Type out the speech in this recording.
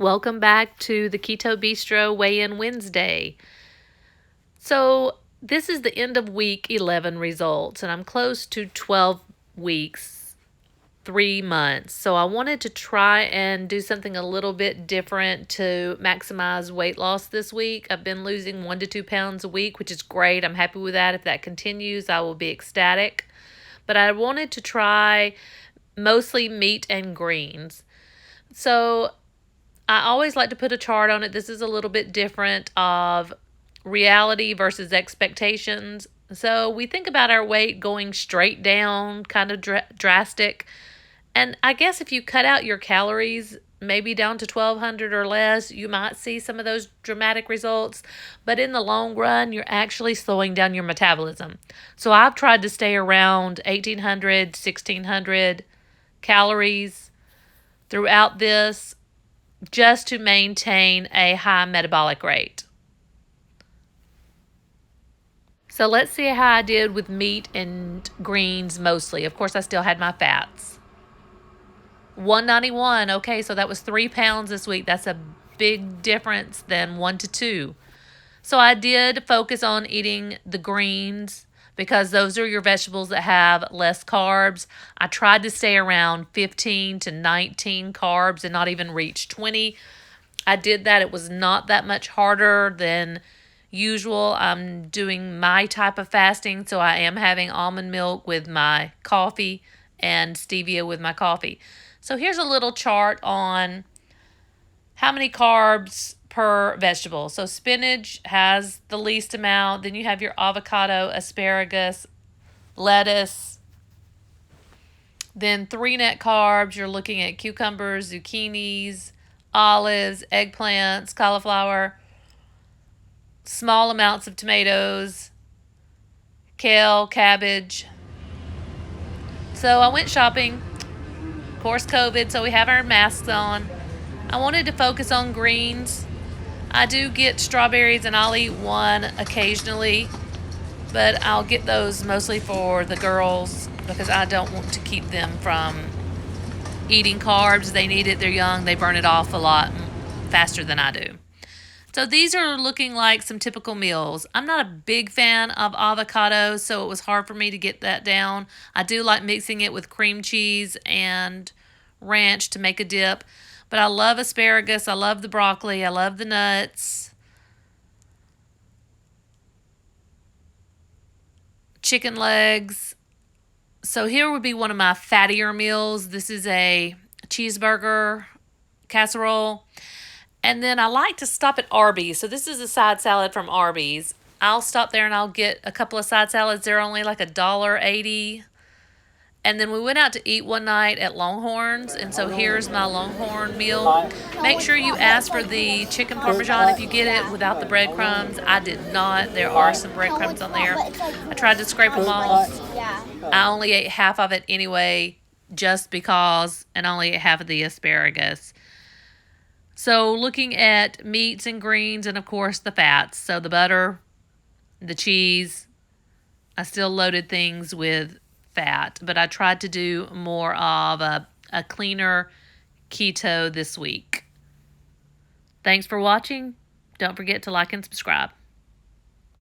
Welcome back to the Keto Bistro Weigh-In Wednesday. So this is the end of week 11 results, and I'm close to 12 weeks, 3 months. So I wanted to try and do something a little bit different to maximize weight loss this week. I've been losing 1 to 2 pounds a week, which is great. I'm happy with that. If that continues, I will be ecstatic. But I wanted to try mostly meat and greens. So I always like to put a chart on it. This is a little bit different of reality versus expectations. So we think about our weight going straight down, kind of drastic. And I guess if you cut out your calories, maybe down to 1,200 or less, you might see some of those dramatic results. But in the long run, you're actually slowing down your metabolism. So I've tried to stay around 1,800, 1,600 calories throughout this, just to maintain a high metabolic rate. So let's see how I did with meat and greens mostly. Of course, I still had my fats. 191, okay, so that was 3 pounds this week. That's a big difference than 1 to 2. So I did focus on eating the greens because those are your vegetables that have less carbs. I tried to stay around 15 to 19 carbs and not even reach 20. I did that. It was not that much harder than usual. I'm doing my type of fasting, so I am having almond milk with my coffee and stevia with my coffee. So here's a little chart on how many carbs per vegetable. So spinach has the least amount. Then you have your avocado, asparagus, lettuce. Then 3 net carbs, you're looking at cucumbers, zucchinis, olives, eggplants, cauliflower, small amounts of tomatoes, kale, cabbage. So I went shopping. Of course, COVID, so we have our masks on. I wanted to focus on greens. I do get strawberries, and I'll eat one occasionally, but I'll get those mostly for the girls because I don't want to keep them from eating carbs. They need it. They're young. They burn it off a lot faster than I do. So these are looking like some typical meals. I'm not a big fan of avocado, so it was hard for me to get that down. I do like mixing it with cream cheese and ranch to make a dip. But I love asparagus. I love the broccoli. I love the nuts. Chicken legs. So here would be one of my fattier meals. This is a cheeseburger casserole. And then I like to stop at Arbys. So this is a side salad from Arbys. I'll stop there and I'll get a couple of side salads. They're only like $1.80. And then we went out to eat one night at Longhorns, and so here's my Longhorn meal. Make sure you ask for the chicken parmesan if you get it without the breadcrumbs. I did not. There are some breadcrumbs on there. I tried to scrape them off. I only ate half of it anyway, just because, and I only ate half of the asparagus. So looking at meats and greens and, of course, the fats. So the butter, the cheese. I still loaded things with fat, but I tried to do more of a cleaner keto this week. Thanks for watching. Don't forget to like and subscribe.